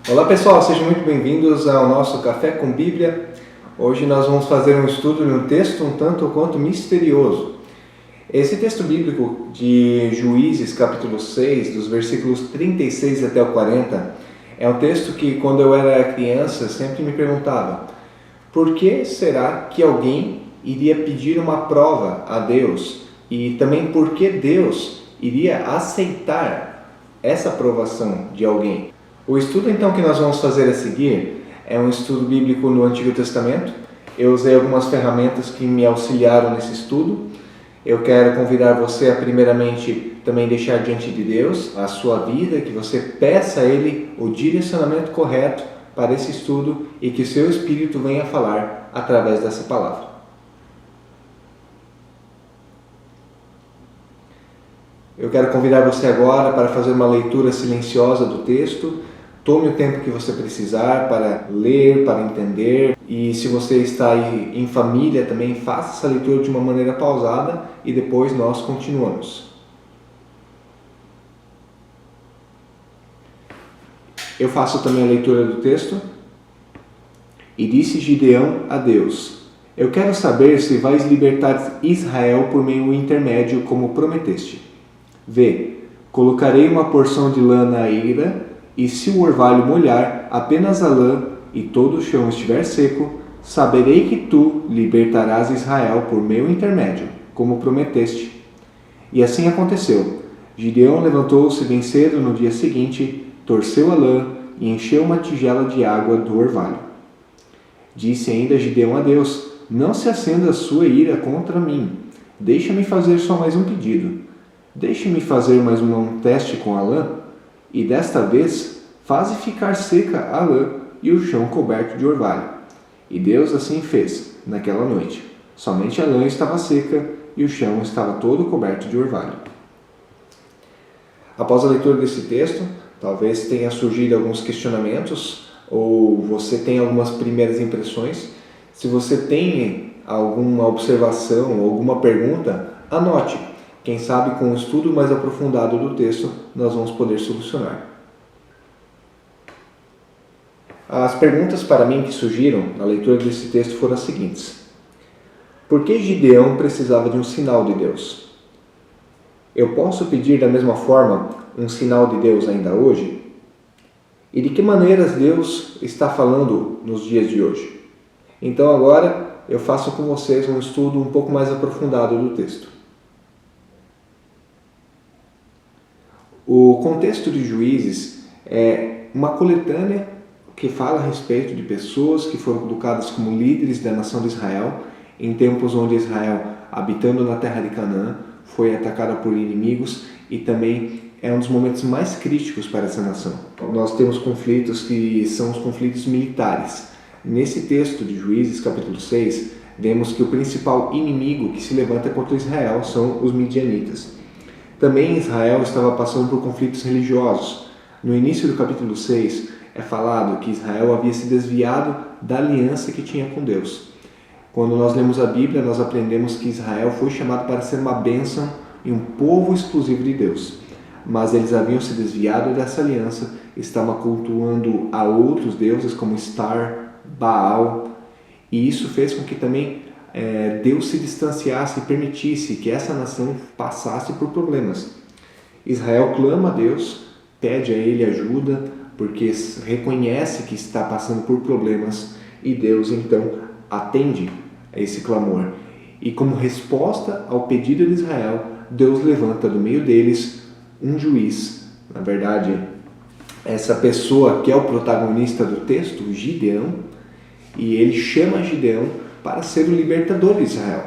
Olá pessoal, sejam muito bem-vindos ao nosso Café com Bíblia. Hoje nós vamos fazer um estudo de um texto um tanto quanto misterioso. Esse texto bíblico de Juízes, capítulo 6, dos versículos 36 até o 40, é um texto que quando eu era criança sempre me perguntava: por que será que alguém iria pedir uma prova a Deus? E também por que Deus iria aceitar essa aprovação de alguém? O estudo então que nós vamos fazer a seguir é um estudo bíblico no Antigo Testamento. Eu usei algumas ferramentas que me auxiliaram nesse estudo. Eu quero convidar você a primeiramente também deixar diante de Deus a sua vida, que você peça a Ele o direcionamento correto para esse estudo e que o seu Espírito venha falar através dessa palavra. Eu quero convidar você agora para fazer uma leitura silenciosa do texto. Tome o tempo que você precisar para ler, para entender. E se você está aí em família também, faça essa leitura de uma maneira pausada e depois nós continuamos. Eu faço também a leitura do texto. E disse Gideão a Deus: eu quero saber se vais libertar Israel por meio intermédio, como prometeste. Vê, colocarei uma porção de lã na eira, e se o orvalho molhar apenas a lã e todo o chão estiver seco, saberei que tu libertarás Israel por meu intermédio, como prometeste. E assim aconteceu. Gideão levantou-se bem cedo no dia seguinte, torceu a lã e encheu uma tigela de água do orvalho. Disse ainda Gideão a Deus: não se acenda a sua ira contra mim. Deixa-me fazer só mais um pedido. Deixe-me fazer mais um teste com a lã. E desta vez, faze ficar seca a lã e o chão coberto de orvalho. E Deus assim fez, naquela noite. Somente a lã estava seca e o chão estava todo coberto de orvalho. Após a leitura desse texto, talvez tenha surgido alguns questionamentos, ou você tenha algumas primeiras impressões. Se você tem alguma observação ou alguma pergunta, anote. Quem sabe com um estudo mais aprofundado do texto, nós vamos poder solucionar. As perguntas para mim que surgiram na leitura desse texto foram as seguintes: por que Gideão precisava de um sinal de Deus? Eu posso pedir da mesma forma um sinal de Deus ainda hoje? E de que maneiras Deus está falando nos dias de hoje? Então agora eu faço com vocês um estudo um pouco mais aprofundado do texto. O contexto de Juízes é uma coletânea que fala a respeito de pessoas que foram colocadas como líderes da nação de Israel em tempos onde Israel, habitando na terra de Canaã, foi atacada por inimigos e também é um dos momentos mais críticos para essa nação. Nós temos conflitos que são os conflitos militares. Nesse texto de Juízes, capítulo 6, vemos que o principal inimigo que se levanta contra Israel são os midianitas. Também Israel estava passando por conflitos religiosos. No início do capítulo 6 é falado que Israel havia se desviado da aliança que tinha com Deus. Quando nós lemos a Bíblia, nós aprendemos que Israel foi chamado para ser uma bênção e um povo exclusivo de Deus. Mas eles haviam se desviado dessa aliança, estavam cultuando a outros deuses como Star, Baal, e isso fez com que também Deus se distanciasse e permitisse que essa nação passasse por problemas. Israel clama a Deus, pede a Ele ajuda, porque reconhece que está passando por problemas, e Deus então atende a esse clamor. E como resposta ao pedido de Israel, Deus levanta do meio deles um juiz. Na verdade, essa pessoa que é o protagonista do texto, Gideão, e ele chama Gideão para ser o libertador de Israel.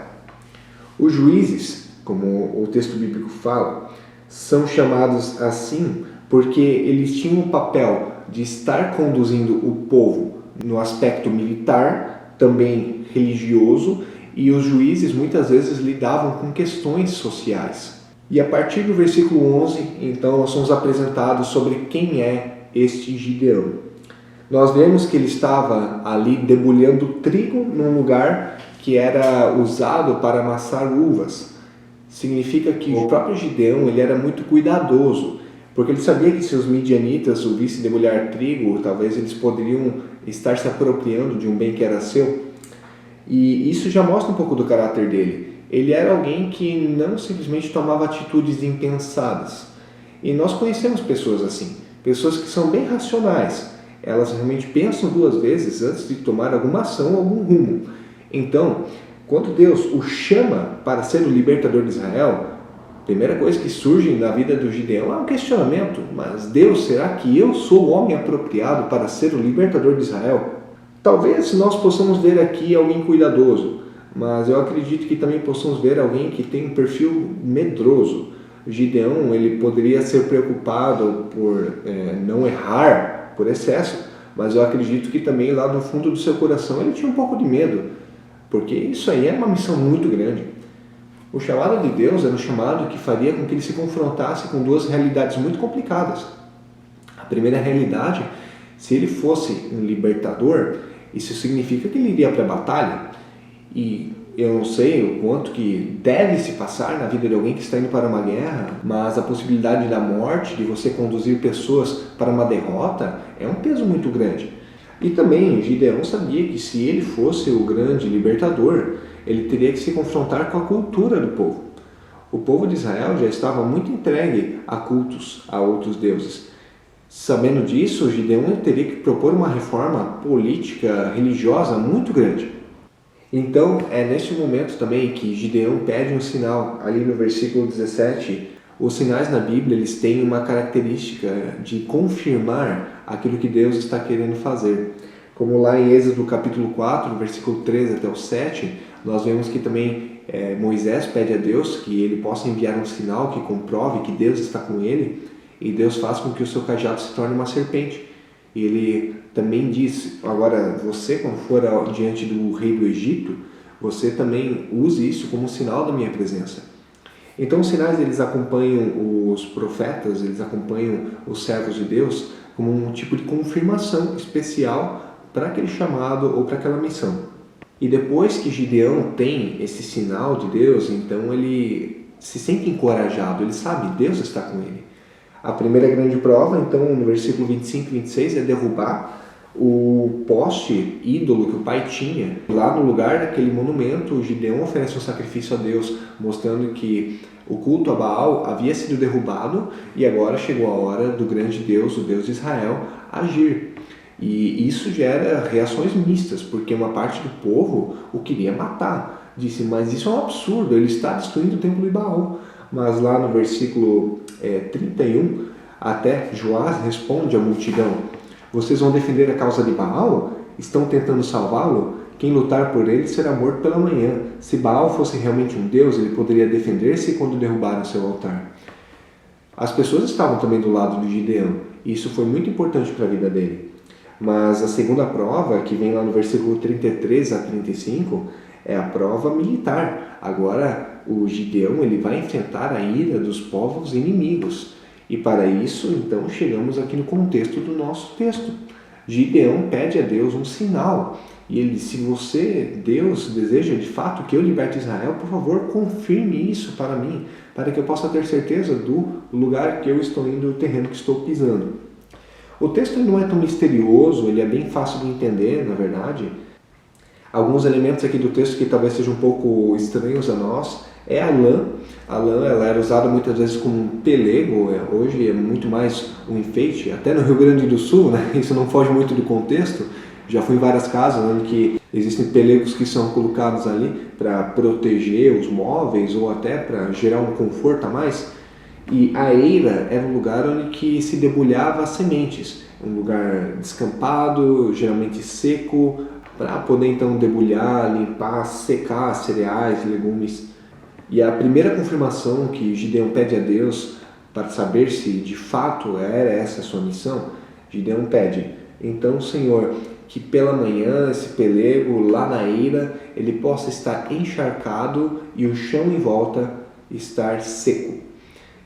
Os juízes, como o texto bíblico fala, são chamados assim porque eles tinham o papel de estar conduzindo o povo no aspecto militar, também religioso, e os juízes muitas vezes lidavam com questões sociais. E a partir do versículo 11, então, nós somos apresentados sobre quem é este Gideão. Nós vemos que ele estava ali debulhando trigo num lugar que era usado para amassar uvas. significa que o próprio Gideão ele era muito cuidadoso, porque ele sabia que se os midianitas o vissem debulhar trigo, talvez eles poderiam estar se apropriando de um bem que era seu. E isso já mostra um pouco do caráter dele. Ele era alguém que não simplesmente tomava atitudes impensadas. E nós conhecemos pessoas assim, pessoas que são bem racionais. Elas realmente pensam duas vezes antes de tomar alguma ação ou algum rumo. Então, quando Deus o chama para ser o libertador de Israel, a primeira coisa que surge na vida do Gideão é um questionamento. Mas Deus, será que eu sou o homem apropriado para ser o libertador de Israel? Talvez nós possamos ver aqui alguém cuidadoso, mas eu acredito que também possamos ver alguém que tem um perfil medroso. Gideão ele poderia ser preocupado por não errar por excesso, mas eu acredito que também lá no fundo do seu coração ele tinha um pouco de medo, porque isso aí é uma missão muito grande. O chamado de Deus era um chamado que faria com que ele se confrontasse com duas realidades muito complicadas. A primeira realidade, se ele fosse um libertador, isso significa que ele iria para a batalha. E eu não sei o quanto que deve se passar na vida de alguém que está indo para uma guerra, mas a possibilidade da morte, de você conduzir pessoas para uma derrota, é um peso muito grande. E também Gideão sabia que se ele fosse o grande libertador, ele teria que se confrontar com a cultura do povo. O povo de Israel já estava muito entregue a cultos, a outros deuses. Sabendo disso, Gideão teria que propor uma reforma política, religiosa muito grande. Então, é neste momento também que Gideão pede um sinal. Ali no versículo 17, os sinais na Bíblia eles têm uma característica de confirmar aquilo que Deus está querendo fazer. Como lá em Êxodo capítulo 4, versículo 13 até o 7, nós vemos que também Moisés pede a Deus que ele possa enviar um sinal que comprove que Deus está com ele, e Deus faz com que o seu cajado se torne uma serpente. E ele também diz, agora você quando for diante do rei do Egito, você também use isso como sinal da minha presença. Então os sinais eles acompanham os profetas, eles acompanham os servos de Deus como um tipo de confirmação especial para aquele chamado ou para aquela missão. E depois que Gideão tem esse sinal de Deus, então ele se sente encorajado, ele sabe, Deus está com ele. A primeira grande prova, então, no versículo 25 e 26, é derrubar o poste ídolo que o pai tinha. Lá no lugar daquele monumento, o Gideão oferece um sacrifício a Deus, mostrando que o culto a Baal havia sido derrubado e agora chegou a hora do grande Deus, o Deus de Israel, agir. E isso gera reações mistas, porque uma parte do povo o queria matar. Disse, mas isso é um absurdo, ele está destruindo o templo de Baal. Mas lá no versículo 31, até Joás responde à multidão, vocês vão defender a causa de Baal? Estão tentando salvá-lo? Quem lutar por ele será morto pela manhã. Se Baal fosse realmente um deus, ele poderia defender-se quando derrubaram seu altar. As pessoas estavam também do lado de Gideão, e isso foi muito importante para a vida dele. Mas a segunda prova, que vem lá no versículo 33 a 35, é a prova militar. Agora o Gideão ele vai enfrentar a ira dos povos inimigos. E para isso, então, chegamos aqui no contexto do nosso texto. Gideão pede a Deus um sinal. E ele diz, se você, Deus, deseja de fato que eu liberte Israel, por favor, confirme isso para mim, para que eu possa ter certeza do lugar que eu estou indo, do terreno que estou pisando. O texto não é tão misterioso, ele é bem fácil de entender, na verdade. Alguns elementos aqui do texto que talvez sejam um pouco estranhos a nós é a lã. A lã ela era usada muitas vezes como um pelego, hoje é muito mais um enfeite, até no Rio Grande do Sul, né? Isso não foge muito do contexto. Já fui em várias casas onde que existem pelegos que são colocados ali para proteger os móveis ou até para gerar um conforto a mais. E a eira era um lugar onde que se debulhava as sementes, um lugar descampado, geralmente seco, para poder então debulhar, limpar, secar cereais, legumes. E a primeira confirmação que Gideão pede a Deus para saber se de fato era essa a sua missão, Gideão pede, então Senhor, que pela manhã esse pelego lá na eira, ele possa estar encharcado e o chão em volta estar seco.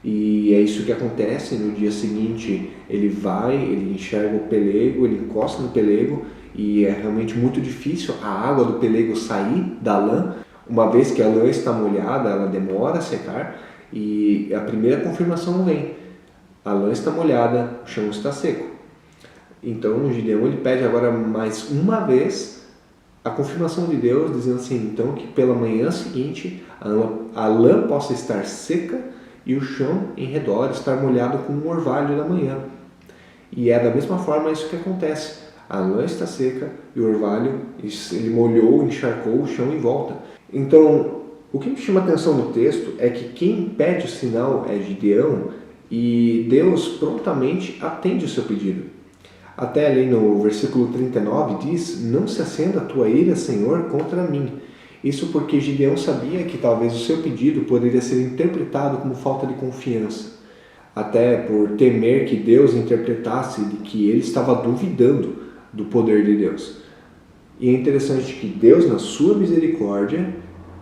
E é isso que acontece, no dia seguinte ele vai, ele enxerga o pelego, ele encosta no pelego e é realmente muito difícil a água do pelego sair da lã. Uma vez que a lã está molhada, ela demora a secar e a primeira confirmação vem. A lã está molhada, o chão está seco. Então o Gideão ele pede agora mais uma vez a confirmação de Deus, dizendo assim, então que pela manhã seguinte a lã possa estar seca e o chão em redor estar molhado com o orvalho da manhã. E é da mesma forma isso que acontece. A lã está seca e o orvalho, ele molhou, encharcou o chão em volta. Então, o que me chama a atenção no texto é que quem pede o sinal é Gideão e Deus prontamente atende o seu pedido. Até ali no versículo 39 diz, não se acenda a tua ira, Senhor, contra mim. Isso porque Gideão sabia que talvez o seu pedido poderia ser interpretado como falta de confiança. Até por temer que Deus interpretasse de que ele estava duvidando do poder de Deus. E é interessante que Deus, na sua misericórdia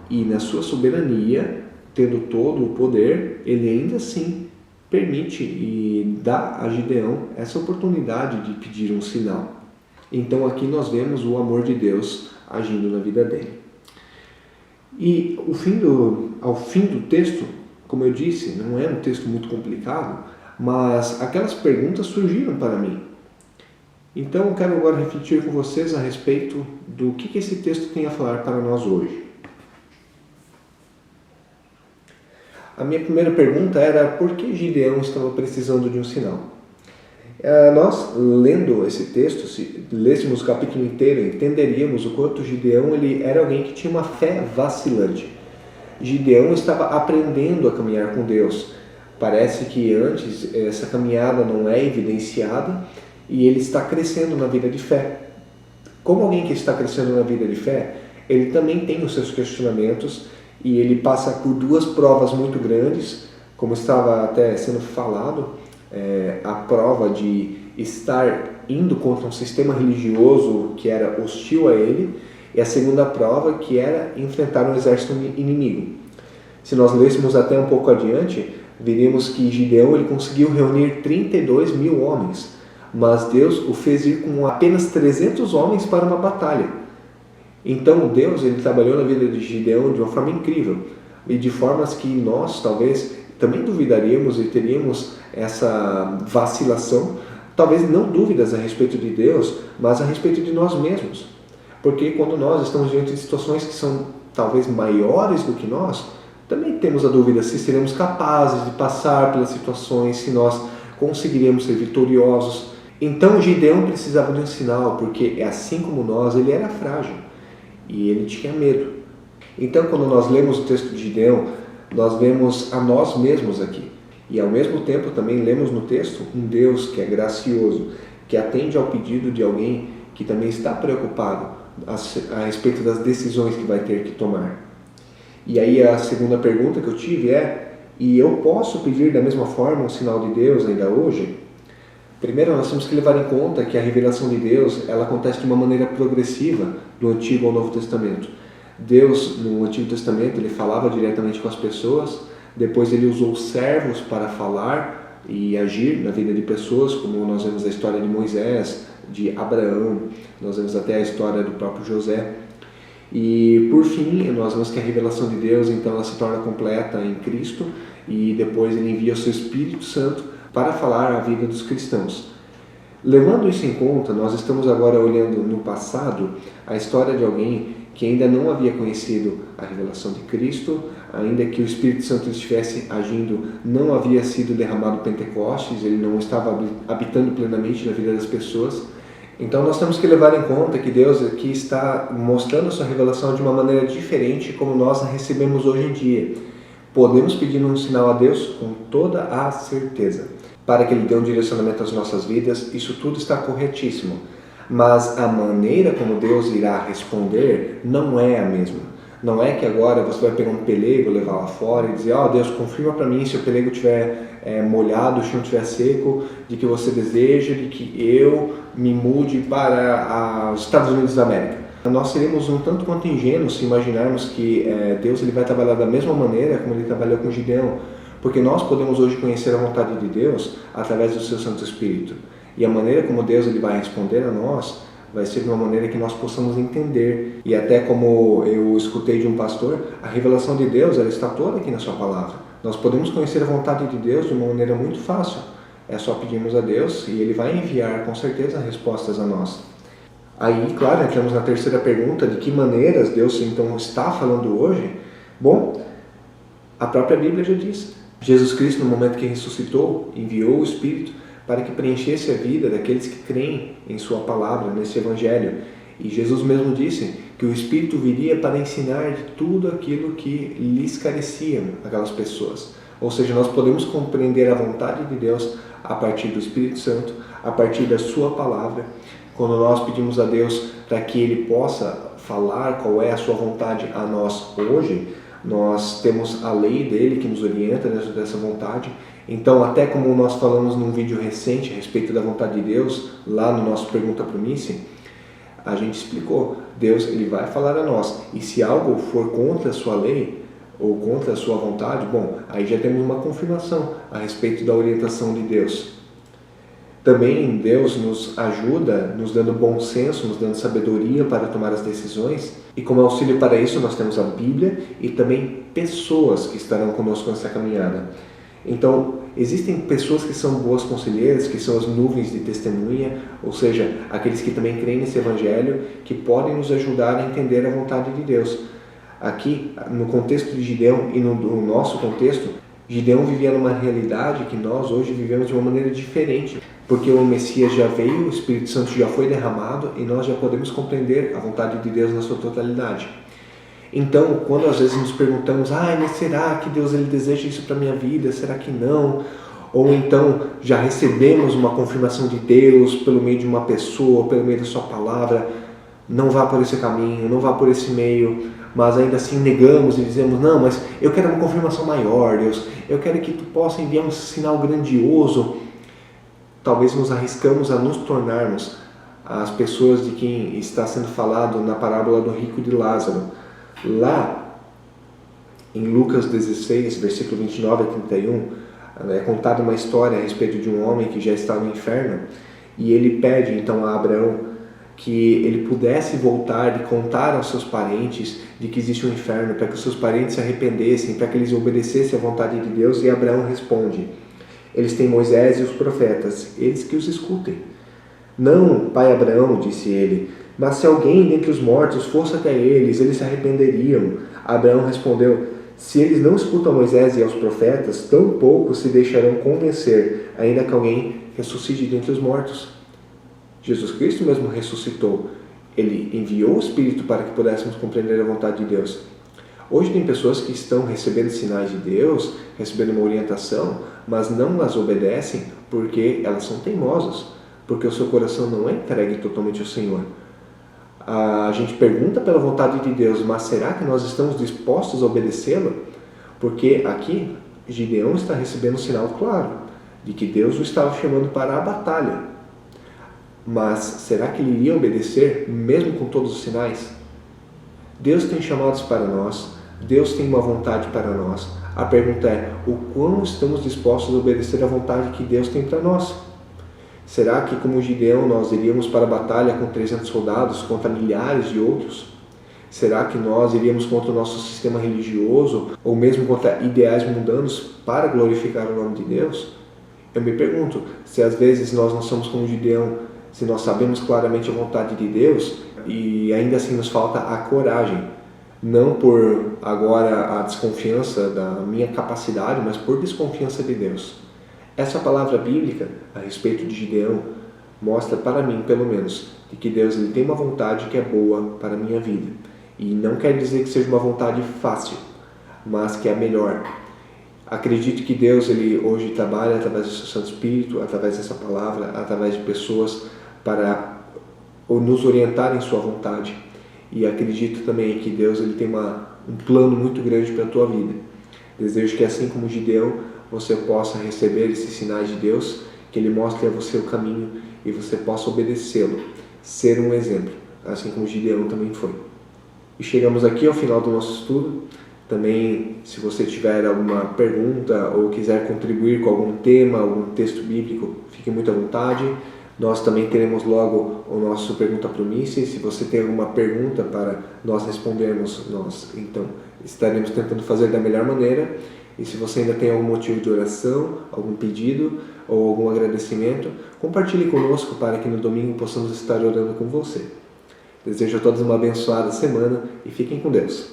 e na sua soberania, tendo todo o poder, ele ainda assim permite e dá a Gideão essa oportunidade de pedir um sinal. Então aqui nós vemos o amor de Deus agindo na vida dele. E ao fim do texto, como eu disse, não é um texto muito complicado, mas aquelas perguntas surgiram para mim. Então eu quero agora refletir com vocês a respeito do que esse texto tem a falar para nós hoje. A minha primeira pergunta era por que Gideão estava precisando de um sinal? Nós, lendo esse texto, se lêssemos o capítulo inteiro, entenderíamos o quanto Gideão ele era alguém que tinha uma fé vacilante. Gideão estava aprendendo a caminhar com Deus. Parece que antes essa caminhada não é evidenciada e ele está crescendo na vida de fé. Como alguém que está crescendo na vida de fé, ele também tem os seus questionamentos e ele passa por duas provas muito grandes, como estava até sendo falado, a prova de estar indo contra um sistema religioso que era hostil a ele, e a segunda prova que era enfrentar um exército inimigo. Se nós lêssemos até um pouco adiante, veríamos que Gideão ele conseguiu reunir 32 mil homens, mas Deus o fez ir com apenas 300 homens para uma batalha. Então Deus ele trabalhou na vida de Gideão de uma forma incrível e de formas que nós talvez também duvidaríamos e teríamos essa vacilação, talvez não dúvidas a respeito de Deus, mas a respeito de nós mesmos. Porque quando nós estamos diante de situações que são talvez maiores do que nós, também temos a dúvida se seremos capazes de passar pelas situações, se nós conseguiremos ser vitoriosos. Então Gideão precisava de um sinal, porque assim como nós, ele era frágil. E ele tinha medo. Então, quando nós lemos o texto de Gideão, nós vemos a nós mesmos aqui. E, ao mesmo tempo, também lemos no texto um Deus que é gracioso, que atende ao pedido de alguém que também está preocupado a respeito das decisões que vai ter que tomar. E aí, a segunda pergunta que eu tive e eu posso pedir da mesma forma um sinal de Deus ainda hoje? Primeiro, nós temos que levar em conta que a revelação de Deus ela acontece de uma maneira progressiva do Antigo ao Novo Testamento. Deus, no Antigo Testamento, ele falava diretamente com as pessoas, depois ele usou servos para falar e agir na vida de pessoas, como nós vemos a história de Moisés, de Abraão, nós vemos até a história do próprio José. E, por fim, nós vemos que a revelação de Deus, então, ela se torna completa em Cristo e depois ele envia o seu Espírito Santo para falar a vida dos cristãos. Levando isso em conta, nós estamos agora olhando no passado a história de alguém que ainda não havia conhecido a revelação de Cristo, ainda que o Espírito Santo estivesse agindo, não havia sido derramado Pentecostes, ele não estava habitando plenamente na vida das pessoas. Então nós temos que levar em conta que Deus aqui está mostrando a sua revelação de uma maneira diferente como nós a recebemos hoje em dia. Podemos pedir um sinal a Deus com toda a certeza, para que Ele dê um direcionamento às nossas vidas, isso tudo está corretíssimo. Mas a maneira como Deus irá responder não é a mesma. Não é que agora você vai pegar um pelego, levar lá fora e dizer, Deus, confirma para mim se o pelego estiver molhado, o chão estiver seco, de que você deseja, de que eu me mude para os Estados Unidos da América. Nós seremos um tanto quanto ingênuos se imaginarmos que Deus ele vai trabalhar da mesma maneira como Ele trabalhou com Gideão, porque nós podemos hoje conhecer a vontade de Deus através do seu Santo Espírito. E a maneira como Deus ele vai responder a nós vai ser de uma maneira que nós possamos entender. E até como eu escutei de um pastor, a revelação de Deus, ela está toda aqui na sua palavra. Nós podemos conhecer a vontade de Deus de uma maneira muito fácil. É só pedirmos a Deus e Ele vai enviar com certeza respostas a nós. Aí, claro, entramos na terceira pergunta, de que maneiras Deus então está falando hoje? Bom, a própria Bíblia já diz. Jesus Cristo, no momento que ressuscitou, enviou o Espírito para que preenchesse a vida daqueles que creem em sua palavra, nesse Evangelho. E Jesus mesmo disse que o Espírito viria para ensinar de tudo aquilo que lhes careciam aquelas pessoas. Ou seja, nós podemos compreender a vontade de Deus a partir do Espírito Santo, a partir da sua palavra. Quando nós pedimos a Deus para que Ele possa falar qual é a sua vontade a nós hoje, nós temos a lei dele que nos orienta dentro dessa vontade. Então, até como nós falamos num vídeo recente a respeito da vontade de Deus, lá no nosso Pergunta para o Nice, a gente explicou, Deus ele vai falar a nós, e se algo for contra a sua lei, ou contra a sua vontade, bom, aí já temos uma confirmação a respeito da orientação de Deus. Também Deus nos ajuda, nos dando bom senso, nos dando sabedoria para tomar as decisões. E como auxílio para isso nós temos a Bíblia e também pessoas que estarão conosco nessa caminhada. Então, existem pessoas que são boas conselheiras, que são as nuvens de testemunha, ou seja, aqueles que também creem nesse Evangelho, que podem nos ajudar a entender a vontade de Deus. Aqui, no contexto de Gideão e no nosso contexto, Gideão vivia numa realidade que nós hoje vivemos de uma maneira diferente, porque o Messias já veio, o Espírito Santo já foi derramado e nós já podemos compreender a vontade de Deus na sua totalidade. Então, quando às vezes nos perguntamos, mas será que Deus ele deseja isso para a minha vida? Será que não? Ou então já recebemos uma confirmação de Deus pelo meio de uma pessoa, pelo meio da sua palavra, não vá por esse caminho, não vá por esse meio, mas ainda assim negamos e dizemos, não, mas eu quero uma confirmação maior, Deus, eu quero que Tu possa enviar um sinal grandioso. Talvez nos arriscamos a nos tornarmos as pessoas de quem está sendo falado na parábola do rico de Lázaro. Lá, em Lucas 16, versículo 29 a 31, é contada uma história a respeito de um homem que já está no inferno, e ele pede então a Abraão que ele pudesse voltar e contar aos seus parentes de que existe um inferno, para que os seus parentes se arrependessem, para que eles obedecessem à vontade de Deus, e Abraão responde, eles têm Moisés e os profetas, eles que os escutem. Não, pai Abraão, disse ele, mas se alguém dentre os mortos fosse até eles se arrependeriam. Abraão respondeu, se eles não escutam a Moisés e aos profetas, tampouco se deixarão convencer, ainda que alguém ressuscite dentre os mortos. Jesus Cristo mesmo ressuscitou. Ele enviou o Espírito para que pudéssemos compreender a vontade de Deus. Hoje tem pessoas que estão recebendo sinais de Deus, recebendo uma orientação, mas não as obedecem porque elas são teimosas, porque o seu coração não é entregue totalmente ao Senhor. A gente pergunta pela vontade de Deus, mas será que nós estamos dispostos a obedecê-lo? Porque aqui, Gideão está recebendo um sinal claro de que Deus o estava chamando para a batalha. Mas será que ele iria obedecer, mesmo com todos os sinais? Deus tem chamados para nós, Deus tem uma vontade para nós. A pergunta é, o quão estamos dispostos a obedecer à vontade que Deus tem para nós? Será que, como Gideão, nós iríamos para a batalha com 300 soldados contra milhares de outros? Será que nós iríamos contra o nosso sistema religioso ou mesmo contra ideais mundanos para glorificar o nome de Deus? Eu me pergunto, se às vezes nós não somos como Gideão, se nós sabemos claramente a vontade de Deus e ainda assim nos falta a coragem, não por agora a desconfiança da minha capacidade, mas por desconfiança de Deus. Essa palavra bíblica a respeito de Gideão mostra para mim, pelo menos, de que Deus ele tem uma vontade que é boa para a minha vida. E não quer dizer que seja uma vontade fácil, mas que é melhor. Acredito que Deus ele hoje trabalha através do seu Santo Espírito, através dessa palavra, através de pessoas para nos orientar em sua vontade. E acredito também que Deus ele tem um plano muito grande para a tua vida. Desejo que assim como Gideão, você possa receber esses sinais de Deus, que Ele mostre a você o caminho e você possa obedecê-lo, ser um exemplo, assim como Gideão também foi. E chegamos aqui ao final do nosso estudo. Também, se você tiver alguma pergunta ou quiser contribuir com algum tema, algum texto bíblico, fique muito à vontade. Nós também teremos logo o nosso Pergunta para o Mice. Se você tem alguma pergunta para nós respondermos, nós então estaremos tentando fazer da melhor maneira. E se você ainda tem algum motivo de oração, algum pedido ou algum agradecimento, compartilhe conosco para que no domingo possamos estar orando com você. Desejo a todos uma abençoada semana e fiquem com Deus.